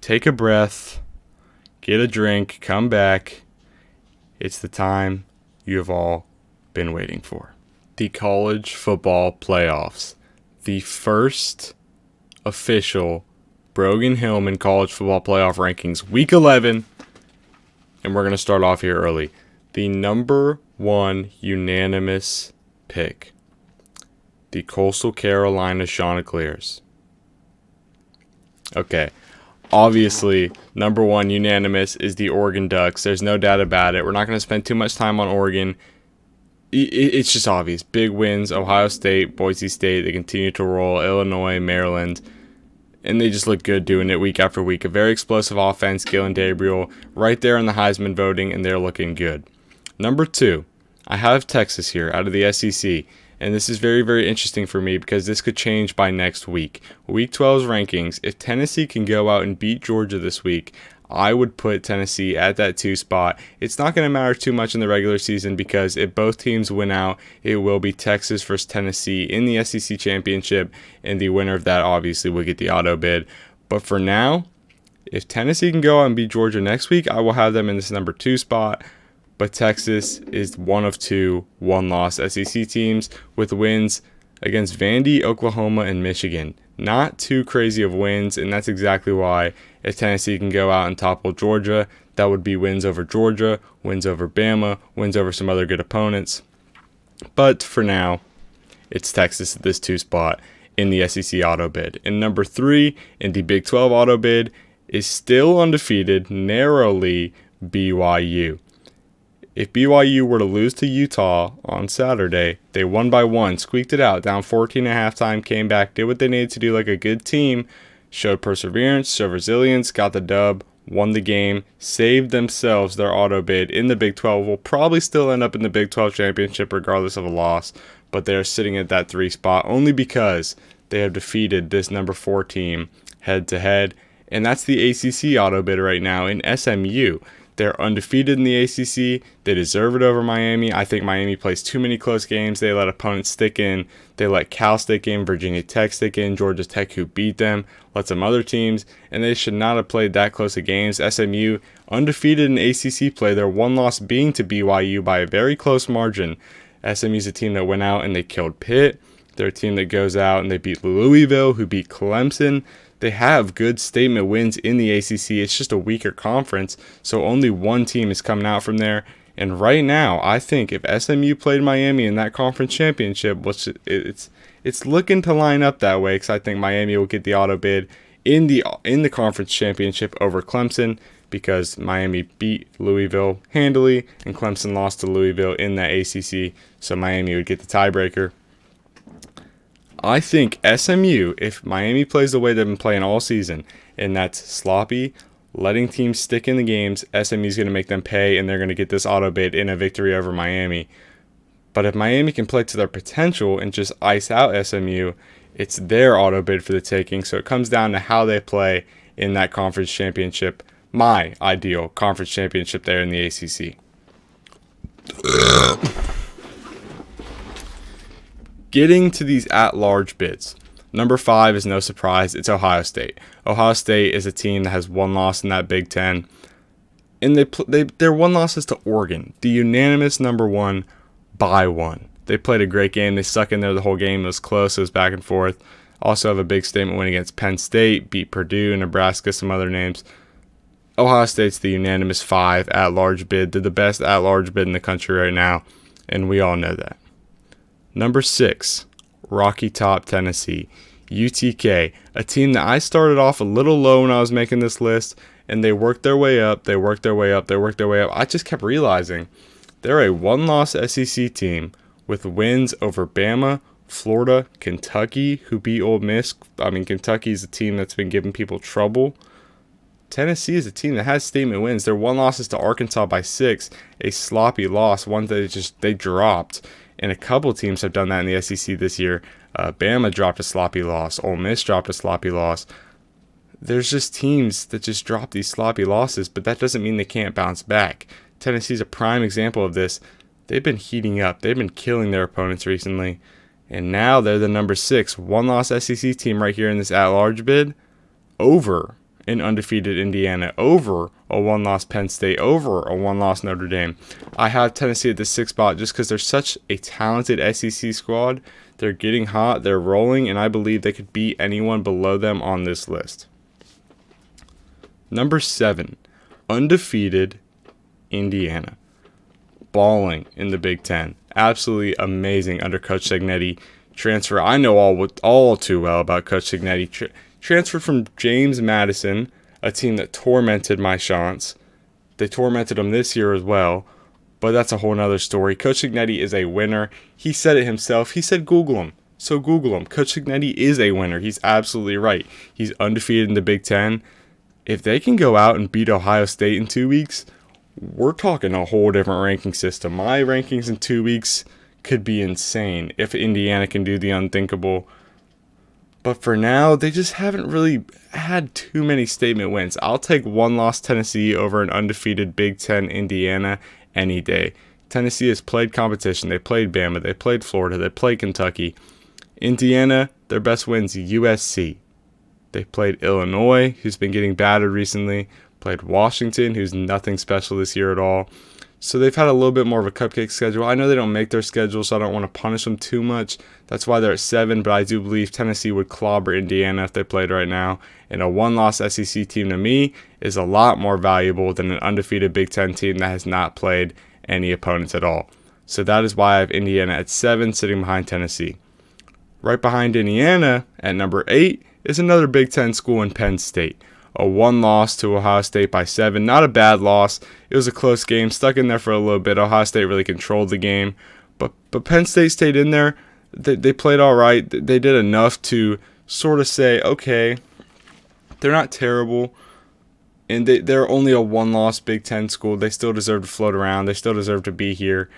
take a breath, get a drink, come back. It's the time you have all been waiting for. The college football playoffs. The first official Brogan Hillman college football playoff rankings, week 11. And we're going to start off here early. The number one unanimous pick. The Coastal Carolina Chanticleers. Okay. Obviously, number one unanimous is the Oregon Ducks. There's no doubt about it. We're not going to spend too much time on Oregon. It's just obvious. Big wins, Ohio State, Boise State. They continue to roll. Illinois, Maryland. And they just look good doing it week after week. A very explosive offense, Gill and Gabriel, right there in the Heisman voting, and they're looking good. Number two, I have Texas here out of the SEC. And this is very, very interesting for me because this could change by next week. Week 12's rankings, if Tennessee can go out and beat Georgia this week, I would put Tennessee at that 2 spot. It's not going to matter too much in the regular season because if both teams win out, it will be Texas versus Tennessee in the SEC championship, and the winner of that obviously will get the auto bid. But for now, if Tennessee can go out and beat Georgia next week, I will have them in this number 2 spot. But Texas is one of 2 one-loss SEC teams with wins against Vandy, Oklahoma, and Michigan. Not too crazy of wins, and that's exactly why if Tennessee can go out and topple Georgia, that would be wins over Georgia, wins over Bama, wins over some other good opponents. But for now, it's Texas at this 2 spot in the SEC auto bid. And number 3 in the Big 12 auto bid is still undefeated, narrowly BYU. If BYU were to lose to Utah on Saturday, they won by 1, squeaked it out, down 14 at halftime, came back, did what they needed to do like a good team, showed perseverance, showed resilience, got the dub, won the game, saved themselves their auto bid in the Big 12. Will probably still end up in the Big 12 championship regardless of a loss, but they're sitting at that 3 spot only because they have defeated this number 4 team head-to-head, and that's the ACC auto bid right now in SMU. They're undefeated in the ACC. They deserve it over Miami. I think Miami plays too many close games. They let opponents stick in. They let Cal stick in, Virginia Tech stick in, Georgia Tech, who beat them, let some other teams, and they should not have played that close of games. SMU, undefeated in ACC play. Their one loss being to BYU by a very close margin. SMU's a team that went out and they killed Pitt. They're a team that goes out and they beat Louisville, who beat Clemson. They have good statement wins in the ACC. It's just a weaker conference, so only one team is coming out from there. And right now, I think if SMU played Miami in that conference championship, which it's looking to line up that way, because I think Miami will get the auto bid in the conference championship over Clemson, because Miami beat Louisville handily and Clemson lost to Louisville in that ACC, so Miami would get the tiebreaker. I think SMU, if Miami plays the way they've been playing all season, and that's sloppy, letting teams stick in the games, SMU's going to make them pay, and they're going to get this auto bid in a victory over Miami. But if Miami can play to their potential and just ice out SMU, it's their auto bid for the taking. So it comes down to how they play in that conference championship, my ideal conference championship there in the ACC. Getting to these at-large bids. Number 5 is no surprise. It's Ohio State. Ohio State is a team that has one loss in that Big Ten. And their one loss is to Oregon, the unanimous number 1 by 1. They played a great game. They stuck in there the whole game. It was close. It was back and forth. Also have a big statement win against Penn State, beat Purdue, Nebraska, some other names. Ohio State's the unanimous 5 at-large bid. They're the best at-large bid in the country right now, and we all know that. Number 6, Rocky Top, Tennessee. UTK, a team that I started off a little low when I was making this list, and they worked their way up, I just kept realizing they're a one-loss SEC team with wins over Bama, Florida, Kentucky, who beat Ole Miss. I mean, Kentucky's a team that's been giving people trouble. Tennessee is a team that has statement wins. Their one loss is to Arkansas by 6, a sloppy loss, one that they dropped. And a couple teams have done that in the SEC this year. Bama dropped a sloppy loss. Ole Miss dropped a sloppy loss. There's just teams that just drop these sloppy losses, but that doesn't mean they can't bounce back. Tennessee's a prime example of this. They've been heating up. They've been killing their opponents recently. And now they're the number 6 one-loss SEC team right here in this at-large bid over an undefeated Indiana, over a one-loss Penn State, over a one-loss Notre Dame. I have Tennessee at the 6th spot just because they're such a talented SEC squad. They're getting hot, they're rolling, and I believe they could beat anyone below them on this list. Number 7, undefeated Indiana. Balling in the Big Ten. Absolutely amazing under Coach Cignetti. Transfer, I know all too well about Coach Cignetti. Transferred from James Madison, a team that tormented my Chants. They tormented them this year as well, but that's a whole nother story. Coach Cignetti is a winner. He said it himself. He said Google him. So Google him. Coach Cignetti is a winner. He's absolutely right. He's undefeated in the Big Ten. If they can go out and beat Ohio State in 2 weeks, we're talking a whole different ranking system. My rankings in 2 weeks could be insane if Indiana can do the unthinkable. But for now, they just haven't really had too many statement wins. I'll take one-loss Tennessee over an undefeated Big Ten Indiana any day. Tennessee has played competition. They played Bama. They played Florida. They played Kentucky. Indiana, their best wins, USC. They played Illinois, who's been getting battered recently. Played Washington, who's nothing special this year at all. So they've had a little bit more of a cupcake schedule. I know they don't make their schedule, so I don't want to punish them too much. That's why they're at 7, but I do believe Tennessee would clobber Indiana if they played right now. And a one-loss SEC team to me is a lot more valuable than an undefeated Big Ten team that has not played any opponents at all. So that is why I have Indiana at 7, sitting behind Tennessee. Right behind Indiana, at number 8, is another Big Ten school in Penn State. A one loss to Ohio State by 7. Not a bad loss. It was a close game. Stuck in there for a little bit. Ohio State really controlled the game. But Penn State stayed in there. They played all right. They did enough to sort of say, okay, they're not terrible. And they're only a one-loss Big Ten school. They still deserve to float around. They still deserve to be here.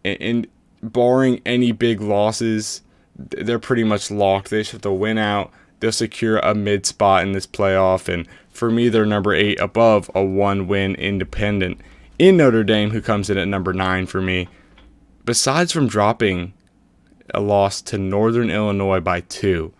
And barring any big losses, they're pretty much locked. They just have to win out. They'll secure a mid spot in this playoff, and for me, they're number 8 above a 1-win independent in Notre Dame, who comes in at number 9 for me. Besides from dropping a loss to Northern Illinois by 2,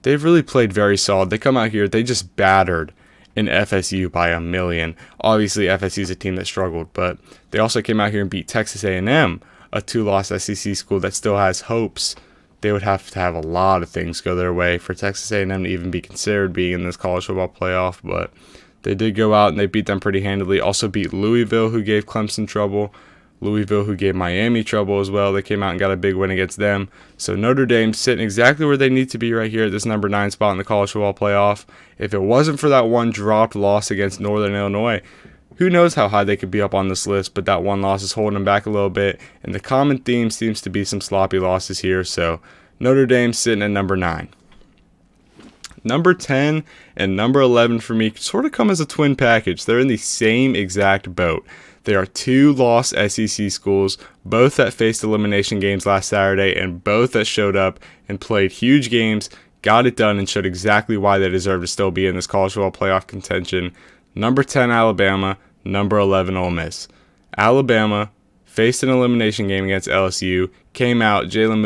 they've really played very solid. They come out here, they just battered an FSU by 1,000,000. Obviously, FSU is a team that struggled, but they also came out here and beat Texas A&M, a 2-loss SEC school that still has hopes. They would have to have a lot of things go their way for Texas A&M to even be considered being in this college football playoff, but they did go out and they beat them pretty handily. Also beat Louisville, who gave Clemson trouble. Louisville, who gave Miami trouble as well. They came out and got a big win against them. So Notre Dame sitting exactly where they need to be right here at this number 9 spot in the college football playoff. If it wasn't for that one dropped loss against Northern Illinois, who knows how high they could be up on this list, but that one loss is holding them back a little bit. And the common theme seems to be some sloppy losses here. So Notre Dame sitting at number 9. Number 10 and number 11 for me sort of come as a twin package. They're in the same exact boat. They are 2-loss SEC schools, both that faced elimination games last Saturday and both that showed up and played huge games, got it done, and showed exactly why they deserve to still be in this college football playoff contention. Number 10, Alabama. Number 11, Ole Miss. Alabama faced an elimination game against LSU. Came out. Jalen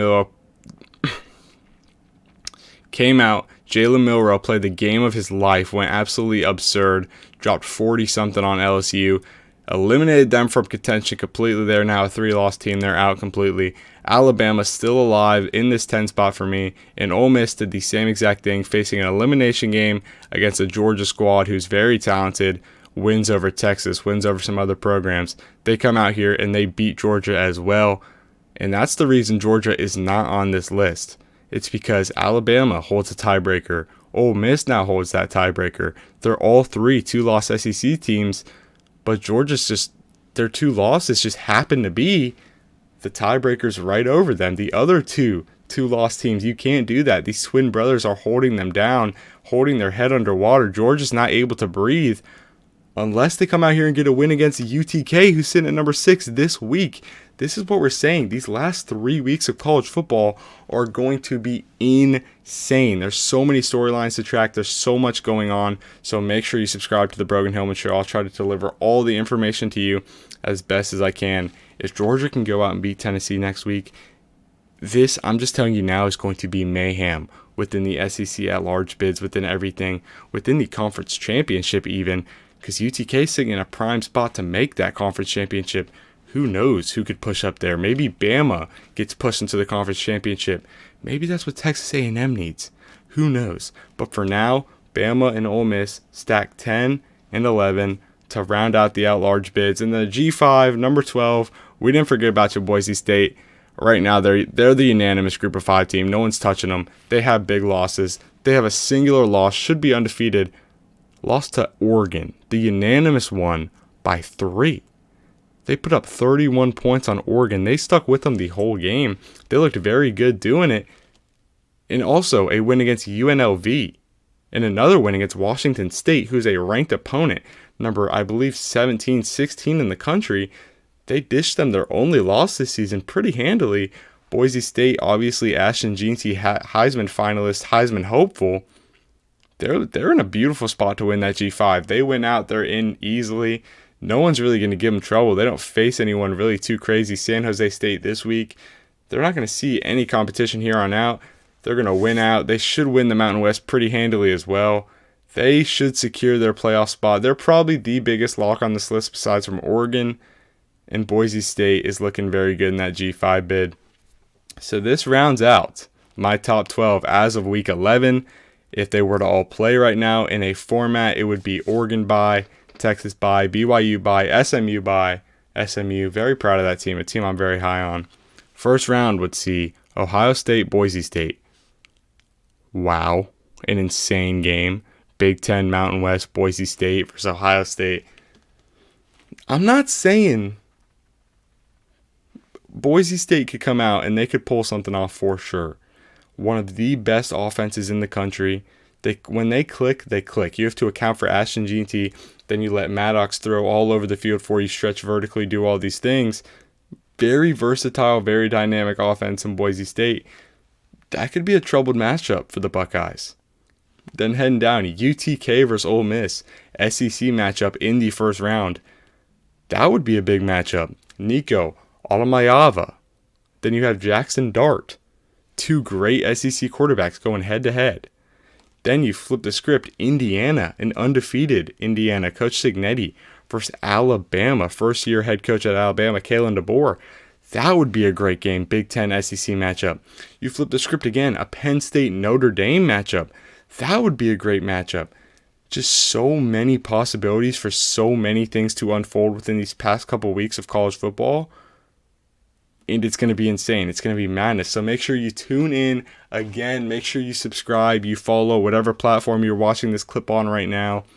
Milroe played the game of his life. Went absolutely absurd. Dropped 40-something on LSU. Eliminated them from contention completely. They're now a 3-loss team. They're out completely. Alabama still alive in this 10 spot for me. And Ole Miss did the same exact thing, facing an elimination game against a Georgia squad who's very talented. Wins over Texas, wins over some other programs. They come out here and they beat Georgia as well. And that's the reason Georgia is not on this list. It's because Alabama holds a tiebreaker. Ole Miss now holds that tiebreaker. They're all 3 2-loss SEC teams. But Georgia's just, their 2 losses just happen to be the tiebreakers right over them. The other 2-loss teams, you can't do that. These twin brothers are holding them down, holding their head underwater. Georgia's not able to breathe unless they come out here and get a win against UTK, who's sitting at number 6 this week. This is what we're saying. These last 3 weeks of college football are going to be insane. There's so many storylines to track. There's so much going on. So make sure you subscribe to the Brogan Hillman Show. I'll try to deliver all the information to you as best as I can. If Georgia can go out and beat Tennessee next week, This, I'm just telling you now, is going to be mayhem within the SEC at large bids, within everything, within the conference championship even, because UTK is sitting in a prime spot to make that conference championship. Who knows who could push up there? Maybe Bama gets pushed into the conference championship. Maybe that's what Texas A&M needs. Who knows? But for now, Bama and Ole Miss stack 10 and 11 to round out the at-large bids. And the G5, number 12, we didn't forget about you, Boise State. Right now, they're the unanimous group of 5 team. No one's touching them. They have big losses. They have a singular loss, should be undefeated. Lost to Oregon, the unanimous one, by 3. They put up 31 points on Oregon. They stuck with them the whole game. They looked very good doing it. And also a win against UNLV. And another win against Washington State, who's a ranked opponent. Number, I believe, 17, 16 in the country. They dished them their only loss this season pretty handily. Boise State, obviously, Ashton Jeanty, Heisman finalist, Heisman hopeful. They're in a beautiful spot to win that G5. They went out, they're in easily. No one's really going to give them trouble. They don't face anyone really too crazy. San Jose State this week, they're not going to see any competition here on out. They're going to win out. They should win the Mountain West pretty handily as well. They should secure their playoff spot. They're probably the biggest lock on this list besides from Oregon. And Boise State is looking very good in that G5 bid. So this rounds out my top 12 as of week 11. If they were to all play right now in a format, it would be Oregon bye, Texas bye, BYU bye, SMU bye, SMU. Very proud of that team, a team I'm very high on. First round would see Ohio State, Boise State. Wow, an insane game. Big Ten, Mountain West, Boise State versus Ohio State. I'm not saying Boise State could come out and they could pull something off for sure. One of the best offenses in the country. When they click, they click. You have to account for Ashton Jeanty. Then you let Maddox throw all over the field for you, stretch vertically, do all these things. Very versatile, very dynamic offense in Boise State. That could be a troubled matchup for the Buckeyes. Then heading down, UTK versus Ole Miss. SEC matchup in the first round. That would be a big matchup. Nico Olomayava. Then you have Jackson Dart. 2 great SEC quarterbacks going head-to-head. Then you flip the script. Indiana, an undefeated Indiana. Coach Cignetti versus Alabama. First-year head coach at Alabama, Kalen DeBoer. That would be a great game. Big Ten SEC matchup. You flip the script again. A Penn State Notre Dame matchup. That would be a great matchup. Just so many possibilities for so many things to unfold within these past couple weeks of college football. And it's going to be insane. It's going to be madness. So make sure you tune in. Again, make sure you subscribe, you follow whatever platform you're watching this clip on right now.